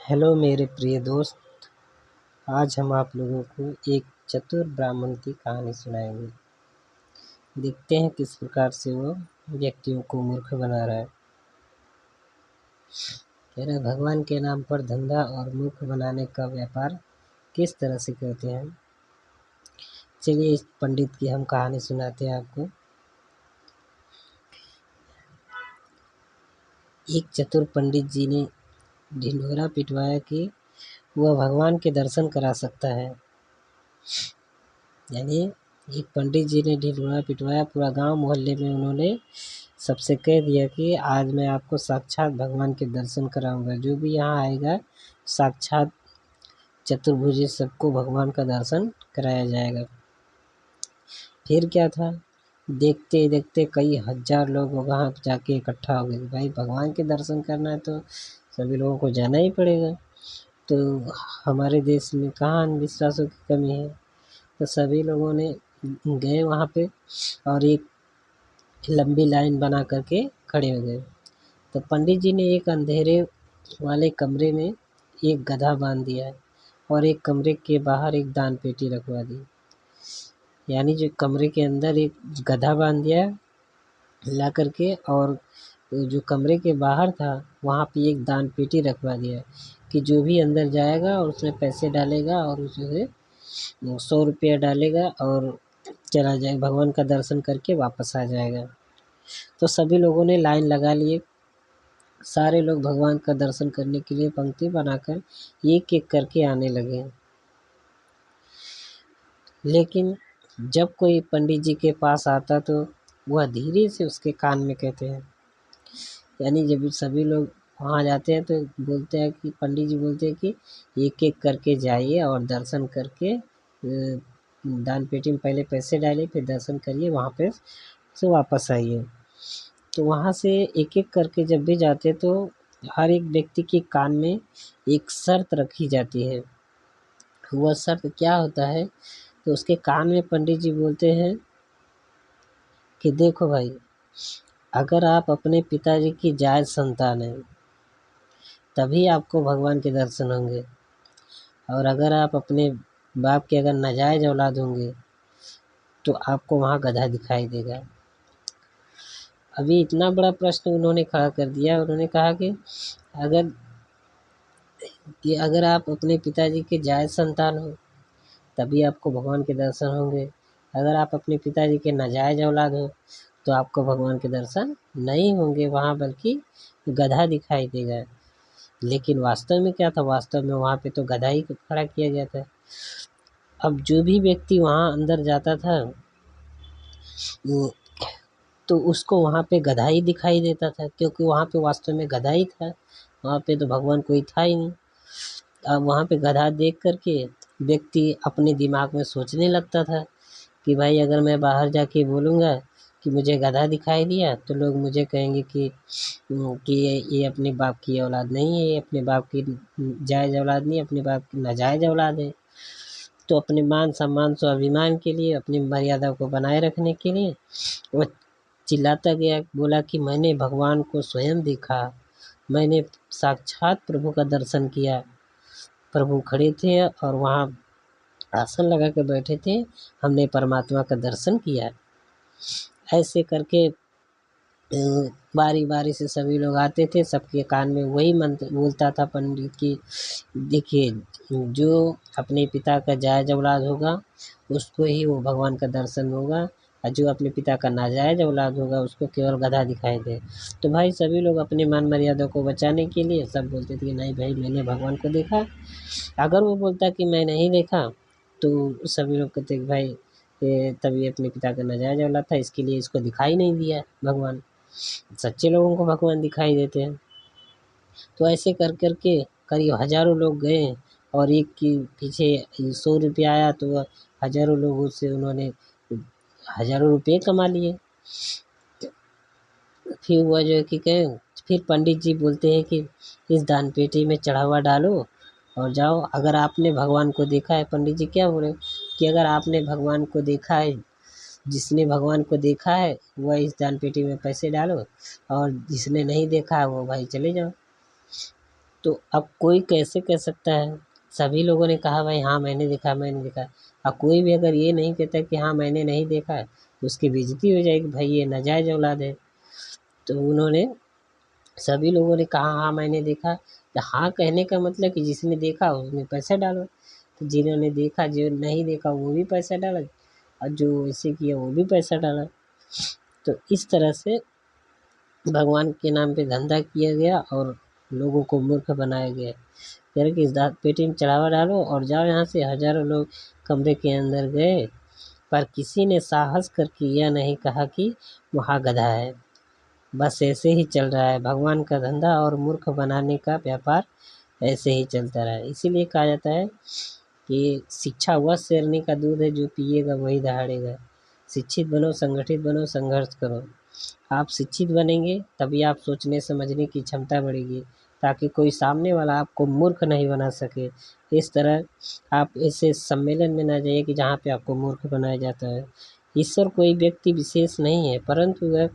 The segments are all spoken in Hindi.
हेलो मेरे प्रिय दोस्त। आज हम आप लोगों को एक चतुर ब्राह्मण की कहानी सुनाएंगे। देखते हैं किस प्रकार से वो व्यक्तियों को मूर्ख बना रहा है। कह रहा है, भगवान के नाम पर धंधा और मूर्ख बनाने का व्यापार किस तरह से करते हैं। चलिए इस पंडित की हम कहानी सुनाते हैं आपको। एक चतुर पंडित जी ने ढिंढोरा पिटवाया कि वह भगवान के दर्शन करा सकता है। यानी एक पंडित जी ने ढिंढोरा पिटवाया, पूरा गांव मोहल्ले में उन्होंने सबसे कह दिया कि आज मैं आपको साक्षात भगवान के दर्शन कराऊंगा। जो भी यहाँ आएगा साक्षात चतुर्भुज सबको भगवान का दर्शन कराया जाएगा। फिर क्या था, देखते देखते कई हजार लोग वहाँ जाके इकट्ठा हो गए। भाई भगवान के दर्शन करना है तो सभी लोगों को जाना ही पड़ेगा। तो हमारे देश में कहाँ अंधविश्वासों की कमी है। तो सभी लोगों ने गए वहाँ पे और एक लंबी लाइन बना करके खड़े हो गए। तो पंडित जी ने एक अंधेरे वाले कमरे में एक गधा बांध दिया है और एक कमरे के बाहर एक दान पेटी रखवा दी। यानी जो कमरे के अंदर एक गधा बांध दिया ला करके, और जो कमरे के बाहर था वहाँ पे एक दान पेटी रखवा दिया कि जो भी अंदर जाएगा और उसमें पैसे डालेगा और उसमें 100 रुपया डालेगा और चला जाए, भगवान का दर्शन करके वापस आ जाएगा। तो सभी लोगों ने लाइन लगा लिए। सारे लोग भगवान का दर्शन करने के लिए पंक्ति बनाकर एक एक करके आने लगे। लेकिन जब कोई पंडित जी के पास आता तो वह धीरे से उसके कान में कहते हैं, यानी जब सभी लोग वहाँ जाते हैं तो बोलते हैं कि पंडित जी बोलते हैं कि एक एक करके जाइए और दर्शन करके दान पेटी में पहले पैसे डालिए, फिर दर्शन करिए, वहाँ पे से वापस आइए। तो वहाँ से एक एक करके जब भी जाते तो हर एक व्यक्ति के कान में एक शर्त रखी जाती है। वह शर्त क्या होता है, तो उसके कान में पंडित जी बोलते हैं कि देखो भाई, अगर आप अपने पिताजी की जायज संतान हैं तभी आपको भगवान के दर्शन होंगे, और अगर आप अपने बाप के अगर नाजायज औलाद होंगे तो आपको वहाँ गधा दिखाई देगा। अभी इतना बड़ा प्रश्न उन्होंने खड़ा कर दिया। उन्होंने कहा कि अगर आप अपने पिताजी के जायज संतान हो तभी आपको भगवान के दर्शन होंगे, अगर आप अपने पिताजी के नाजायज औलाद हो तो आपको भगवान के दर्शन नहीं होंगे वहाँ, बल्कि गधा दिखाई देगा। लेकिन वास्तव में क्या था, वास्तव में वहाँ पे तो गधा ही खड़ा किया गया था। अब जो भी व्यक्ति वहाँ अंदर जाता था तो उसको वहाँ पे गधा ही दिखाई देता था, क्योंकि वहाँ पे वास्तव में गधा ही था, वहाँ पे तो भगवान कोई था ही नहीं। अब वहाँ पे गधा देख करके व्यक्ति अपने दिमाग में सोचने लगता था कि भाई अगर मैं बाहर जाके बोलूँगा कि मुझे गधा दिखाई दिया तो लोग मुझे कहेंगे कि ये अपने बाप की औलाद नहीं है, ये अपने बाप की जायज़ औलाद नहीं, अपने बाप की नाजायज़ औलाद है। तो अपने मान सम्मान स्वाभिमान के लिए, अपनी मर्यादा को बनाए रखने के लिए वो चिल्लाता गया, बोला कि मैंने भगवान को स्वयं देखा, मैंने साक्षात प्रभु का दर्शन किया। प्रभु खड़े थे और वहाँ आसन लगा के बैठे थे, हमने परमात्मा का दर्शन किया। ऐसे करके बारी बारी से सभी लोग आते थे, सबके कान में वही मंत्र बोलता था पंडित की, देखिए जो अपने पिता का जायज औलाद होगा उसको ही वो भगवान का दर्शन होगा, और जो अपने पिता का नाजायज औलाद होगा उसको केवल गधा दिखाई दे। तो भाई सभी लोग अपने मान मर्यादा को बचाने के लिए सब बोलते थे कि नहीं भाई मैंने भगवान को देखा। अगर वो बोलता कि मैं नहीं देखा तो सभी लोग कहते कि भाई तभी अपने पिता का नाजायज औलाद था, इसके लिए इसको दिखाई नहीं दिया भगवान। सच्चे लोगों को भगवान दिखाई देते हैं। तो ऐसे कर कर के करीब हजारों लोग गए और एक के पीछे 100 रुपया आया तो वह हजारों लोगों से उन्होंने हजारों रुपये कमा लिए। फिर हुआ जो है कि फिर पंडित जी बोलते हैं कि इस दान पेटी में चढ़ावा डालो और जाओ। अगर आपने भगवान को देखा है, पंडित जी क्या बोले कि अगर आपने भगवान को देखा है, जिसने भगवान को देखा है वह इस दान पेटी में पैसे डालो, और जिसने नहीं देखा है वो भाई चले जाओ। तो अब कोई कैसे कह सकता है? सभी लोगों ने कहा भाई हाँ मैंने देखा, मैंने देखा। अब कोई भी अगर ये नहीं कहता कि हाँ मैंने नहीं देखा है, तो उसकी बेइज्जती हो जाएगी, भाई ये नाजायज़ औलाद है। तो उन्होंने सभी लोगों ने कहा हाँ मैंने देखा। तो हाँ कहने का मतलब कि जिसने देखा उसने पैसा डाला। तो जिन्होंने देखा, जो नहीं देखा वो भी पैसा डाला, और जो ऐसे किया वो भी पैसा डाला। तो इस तरह से भगवान के नाम पे धंधा किया गया और लोगों को मूर्ख बनाया गया। कह रहे कि इस पेटी में चढ़ावा डालो और जाओ यहाँ से। हजारों लोग कमरे के अंदर गए, पर किसी ने साहस करके यह नहीं कहा कि वहाँ गधा है। बस ऐसे ही चल रहा है भगवान का धंधा, और मूर्ख बनाने का व्यापार ऐसे ही चलता रहा। इसीलिए कहा जाता है कि शिक्षा वह शेरनी का दूध है, जो पिएगा वही दहाड़ेगा। शिक्षित बनो, संगठित बनो, संघर्ष करो। आप शिक्षित बनेंगे तभी आप सोचने समझने की क्षमता बढ़ेगी, ताकि कोई सामने वाला आपको मूर्ख नहीं बना सके। इस तरह आप ऐसे सम्मेलन में ना जाइए कि जहाँ पे आपको मूर्ख बनाया जाता है। ईश्वर कोई व्यक्ति विशेष नहीं है, परंतु वह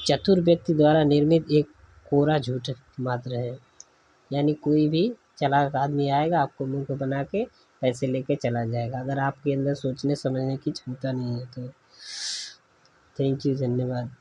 चतुर व्यक्ति द्वारा निर्मित एक कोरा झूठ मात्र है। यानी कोई भी चालाक आदमी आएगा, आपको मूर्ख बना के पैसे लेके चला जाएगा, अगर आपके अंदर सोचने समझने की क्षमता नहीं है तो। थैंक यू, धन्यवाद।